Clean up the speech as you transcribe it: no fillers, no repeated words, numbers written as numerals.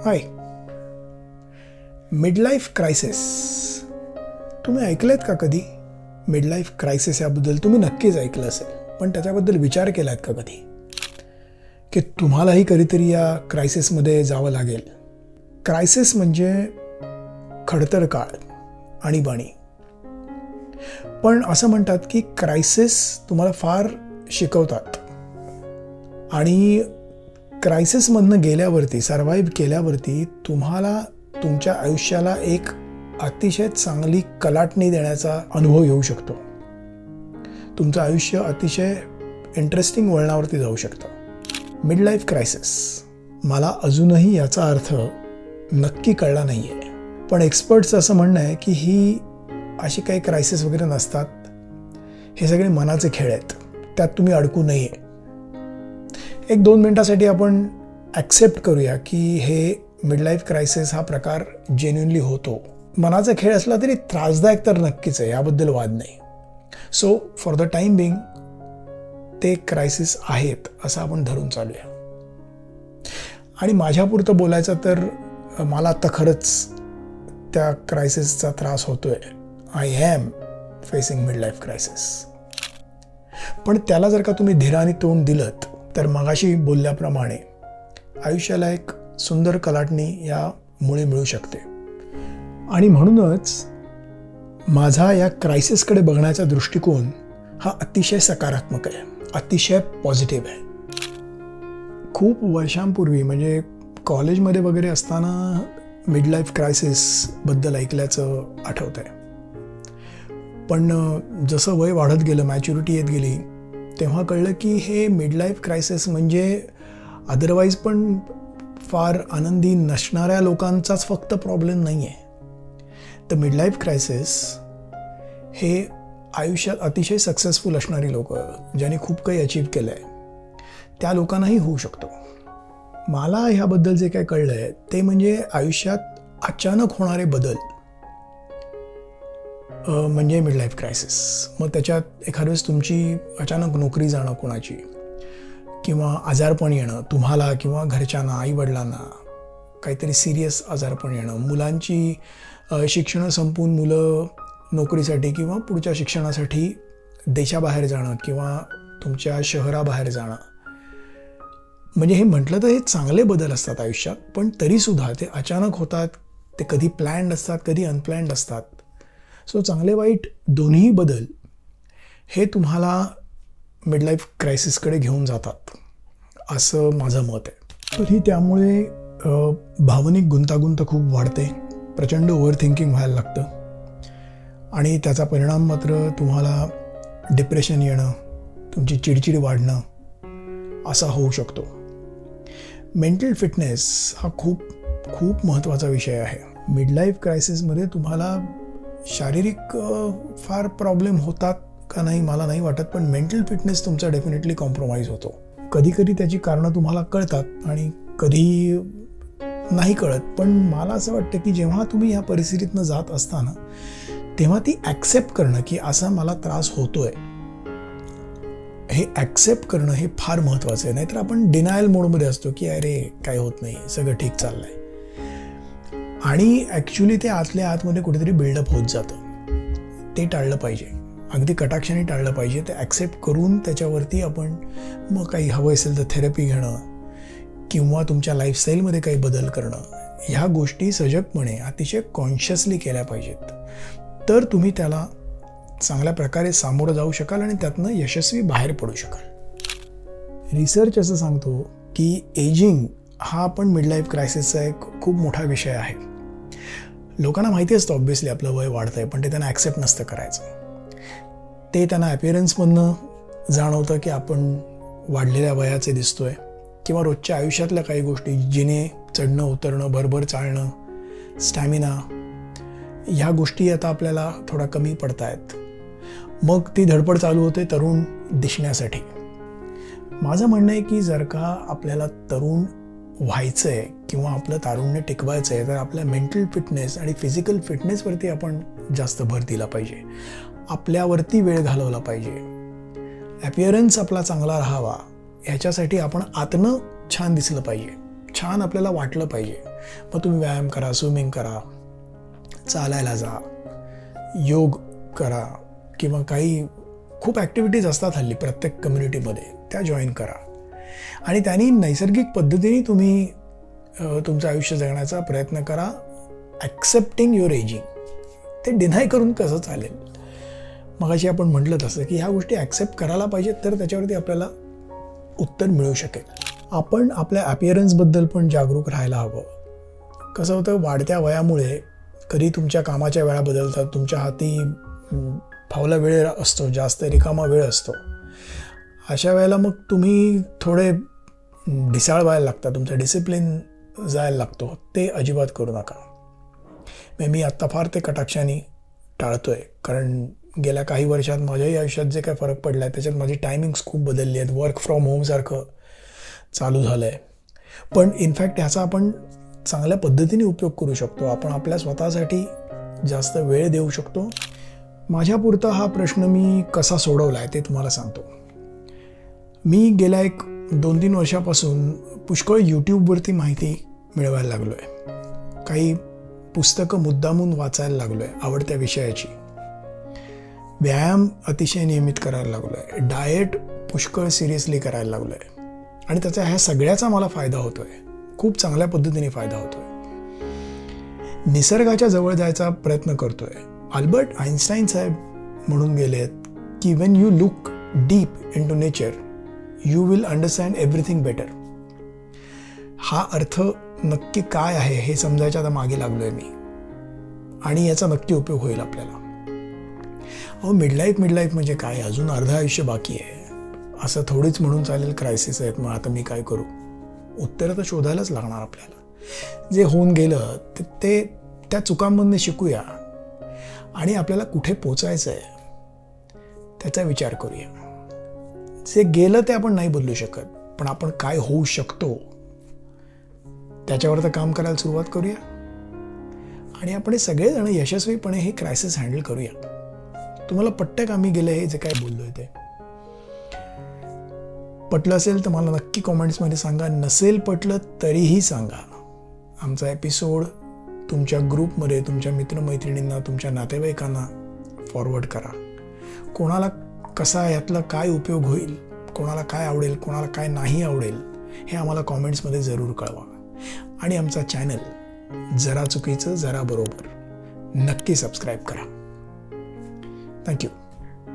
हाय. Midlife crisis तुम्ही ऐकलेत का कधी? मिडलाईफ क्रायसिस याबद्दल तुम्ही नक्कीच ऐकलं असेल, पण त्याच्याबद्दल विचार केलात का कधी की तुम्हालाही कधीतरी या क्रायसिसमध्ये जावं लागेल? क्रायसिस म्हणजे खडतर काळ, आणीबाणी. पण असं म्हणतात की क्रायसिस तुम्हाला फार शिकवतात आणि क्रायसिसमधनं गेल्यावरती, सर्व्हाइव्ह केल्यावरती तुम्हाला तुमच्या आयुष्याला एक अतिशय चांगली कलाटणी देण्याचा अनुभव येऊ शकतो. तुमचं आयुष्य अतिशय इंटरेस्टिंग वळणावरती जाऊ शकतं. मिड लाईफ क्रायसिस, मला अजूनही याचा अर्थ नक्की कळला नाही आहे, पण एक्सपर्ट्स असं म्हणणं आहे की ही अशी काही क्रायसिस वगैरे नसतात, हे सगळे मनाचे खेळ आहेत, त्यात तुम्ही अडकू नये. 1-2 मिनिटासाठी आपण ॲक्सेप्ट करूया की हे मिडलाईफ क्रायसिस हा प्रकार जेन्युइनली होतो. मनाचा खेळ असला तरी त्रासदायक तर नक्कीच आहे, याबद्दल वाद नाही. So for the time being ते क्रायसिस आहेत असं आपण धरून चालूया. आणि माझ्यापुरतं बोलायचं तर मला आता खरंच त्या क्रायसिसचा त्रास होतोय. I am facing midlife crisis. पण त्याला जर का तुम्ही धीराने तोंड दिलंत तर मगाशी बोलल्याप्रमाणे आयुष्याला एक सुंदर कलाटणी यामुळे मिळू शकते. आणि म्हणूनच माझा या क्रायसिसकडे बघण्याचा दृष्टिकोन हा अतिशय सकारात्मक आहे, अतिशय पॉझिटिव्ह आहे. खूप वर्षांपूर्वी म्हणजे कॉलेजमध्ये वगैरे असताना मिडलाईफ क्रायसिसबद्दल ऐकल्याचं आठवतं आहे. पण जसं वय वाढत गेलं, मॅच्युरिटी येत गेली, तेव्हा कळलं की हे मिडलाईफ क्रायसिस म्हणजे अदरवाईज पण फार आनंदी नसणाऱ्या लोकांचाच फक्त प्रॉब्लेम नाही आहे. तर मिडलाईफ क्रायसिस हे आयुष्यात अतिशय सक्सेसफुल असणारी लोक, ज्यांनी खूप काही अचीव केलं आहे, त्या लोकांनाही होऊ शकतो. मला ह्याबद्दल जे काय कळलं आहे ते म्हणजे आयुष्यात अचानक होणारे बदल म्हणजे मिडलाईफ क्रायसिस. मग त्याच्यात एखाद्या वेळेस तुमची अचानक नोकरी जाणं कोणाची, किंवा आजारपण येणं तुम्हाला किंवा घरच्यांना, आईवडिलांना काहीतरी सिरियस आजारपण येणं, मुलांची शिक्षणं संपवून मुलं नोकरीसाठी किंवा पुढच्या शिक्षणासाठी देशाबाहेर जाणं किंवा तुमच्या शहराबाहेर जाणं. म्हणजे हे म्हटलं तर हे चांगले बदल असतात आयुष्यात, पण तरीसुद्धा ते अचानक होतात. ते कधी प्लॅन्ड असतात, कधी अनप्लॅन्ड असतात. सो चांगले वाईट दोन्ही बदल हे तुम्हाला मिडलाईफ क्रायसिसकडे घेऊन जातात असं माझं मत आहे. तरी त्यामुळे भावनिक गुंतागुंत खूप वाढते, प्रचंड ओव्हर थिंकिंग व्हायला लागतं आणि त्याचा परिणाम मात्र तुम्हाला डिप्रेशन येणं, तुमची चिडचिड वाढणं असा होऊ शकतो. मेंटल फिटनेस हा खूप खूप महत्त्वाचा विषय आहे. मिडलाईफ क्रायसिसमध्ये तुम्हाला शारीरिक फार प्रॉब्लेम होतात का नाही मला नाही वाटत, पण मेंटल फिटनेस तुमचा डेफिनेटली कॉम्प्रोमाइज होतो. कधी कधी त्याची कारणं तुम्हाला कळतात आणि कधी नाही कळत. पण मला असं वाटतं की जेव्हा तुम्ही या परिस्थितीतनं जात असताना तेव्हा ती ॲक्सेप्ट करणं की असा मला त्रास होतोय, हे ॲक्सेप्ट करणं हे फार महत्त्वाचं आहे. नाहीतर आपण डिनायल मोडमध्ये असतो की अरे काय होत नाही, सगळं ठीक चाललं आहे, आणि ॲक्च्युली ते आतल्या आतमध्ये कुठेतरी बिल्डअप होत जातं. ते टाळलं पाहिजे, अगदी कटाक्षाने टाळलं पाहिजे. ते ॲक्सेप्ट करून त्याच्यावरती आपण मग काही हवं असेल तर थेरपी घेणं किंवा तुमच्या लाईफस्टाईलमध्ये काही बदल करणं, ह्या गोष्टी सजगपणे अतिशय कॉन्शियसली केल्या पाहिजेत. तर तुम्ही त्याला चांगल्या प्रकारे सामोरं जाऊ शकाल आणि त्यातनं यशस्वी बाहेर पडू शकाल. रिसर्च असं सांगतो की एजिंग हा पण मिडलाईफ क्रायसिसचा एक खूप मोठा विषय आहे. लोकांना माहिती असतं ऑब्व्हियसली आपलं वय वाढतं आहे, पण ते त्यांना ॲक्सेप्ट नसतं करायचं. ते त्यांना ॲपिअरन्समधनं जाणवतं की आपण वाढलेल्या वयाचे दिसतोय, किंवा रोजच्या आयुष्यातल्या काही गोष्टी, जिने चढणं उतरणं, भरभर चालणं, स्टॅमिना, ह्या गोष्टी आता आपल्याला थोडा कमी पडत आहेत. मग ती धडपड चालू होते तरुण दिसण्यासाठी. माझं म्हणणं आहे की जर का आपल्याला तरुण व्हायचं आहे किंवा आपलं तारुण्य टिकवायचं आहे तर आपल्या मेंटल फिटनेस आणि फिजिकल फिटनेसवरती आपण जास्त भर दिला पाहिजे. आपल्यावरती वेळ घालवला पाहिजे. ॲपिअरन्स आपला चांगला राहावा ह्याच्यासाठी आपण आतनं छान दिसलं पाहिजे, छान आपल्याला वाटलं पाहिजे. मग तुम्ही व्यायाम करा, स्विमिंग करा, चालायला जा, योग करा किंवा काही खूप ॲक्टिव्हिटीज असतात हल्ली प्रत्येक कम्युनिटीमध्ये, त्या जॉईन करा. आणि त्यांनी नैसर्गिक पद्धतीने तुम्ही तुमचं आयुष्य जगण्याचा प्रयत्न करा, ॲक्सेप्टिंग युअर एजिंग. ते डिनाय करून कसं चालेल? मगाशी आपण म्हटलं तसं की ह्या गोष्टी ॲक्सेप्ट करायला पाहिजेत, तर त्याच्यावरती आपल्याला उत्तर मिळू शकेल. आपण आपल्या ॲपिअरन्सबद्दल पण जागरूक राहायला हवं. कसं होतं, वाढत्या वयामुळे कधी तुमच्या कामाच्या वेळा बदलतात, तुमच्या हाती फावला वेळ असतो, जास्त रिकामा वेळ असतो. अशा वेळेला मग तुम्ही थोडे ढिसाळ व्हायला लागता, तुमचा डिसिप्लिन जायला लागतो. ते अजिबात करू नका. मी आत्ता फार ते कटाक्षाने टाळतोय, कारण गेल्या काही वर्षात माझ्याही आयुष्यात जे काय फरक पडला आहे त्याच्यात माझी टायमिंग्स खूप बदलली आहेत. वर्क फ्रॉम होमसारखं चालू झालं आहे. पण इनफॅक्ट ह्याचा आपण चांगल्या पद्धतीने उपयोग करू शकतो. आपण आपल्या स्वतःसाठी जास्त वेळ देऊ शकतो. माझ्यापुरता हा प्रश्न मी कसा सोडवला आहे ते तुम्हाला सांगतो. मी गेल्या 1-2-3 वर्षापासून पुष्कळ यूट्यूबवरती माहिती मिळवायला लागलो आहे. काही पुस्तकं मुद्दामून वाचायला लागलो आहे आवडत्या विषयाची. व्यायाम अतिशय नियमित करायला लागलो आहे. डाएट पुष्कळ सिरियसली करायला लागलो आहे. आणि त्याचा ह्या सगळ्याचा मला फायदा होतो आहे, खूप चांगल्या पद्धतीने फायदा होतो आहे. निसर्गाच्या जवळ जायचा प्रयत्न करतो आहे. अल्बर्ट आइन्स्टाईन साहेब म्हणून गेलेत की when you look deep into nature you will understand everything better. हा अर्थ नक्की काय आहे हे समजायच्या आता मागे लागलो आहे मी, आणि याचा नक्की उपयोग होईल आपल्याला. मिडलाईफ म्हणजे काय? अजून अर्ध आयुष्य बाकी आहे. असं थोडीच म्हणून चालेल क्रायसिस आहेत मग आता मी काय करू? उत्तरं तर शोधायलाच लागणार आपल्याला. जे होऊन गेलं ते त्या चुकांमधून शिकूया आणि आपल्याला कुठे पोचायचं आहे त्याचा विचार करूया. जे गेलं ते आपण नाही बदलू शकत, पण आपण काय होऊ शकतो त्याच्यावर तर काम करायला सुरुवात करूया आणि आपण सगळेजण यशस्वीपणे हे क्रायसिस हँडल करूया. तुम्हाला पटतं का मी गेलं हे जे काय बोललोय ते? पटलं असेल तर मला नक्की कॉमेंट्समध्ये सांगा. नसेल पटलं तरीही सांगा. आमचा एपिसोड तुमच्या ग्रुपमध्ये तुमच्या मित्रमैत्रिणींना, तुमच्या नातेवाईकांना फॉरवर्ड करा. कोणाला कसा यातला काय उपयोग होईल, कोणाला काय आवडेल, कोणाला काय नाही आवडेल हे आम्हाला कॉमेंट्समध्ये जरूर कळवा. आणि आमचा चॅनल जरा चुकीचं जरा बरोबर नक्की सबस्क्राईब करा. थँक्यू.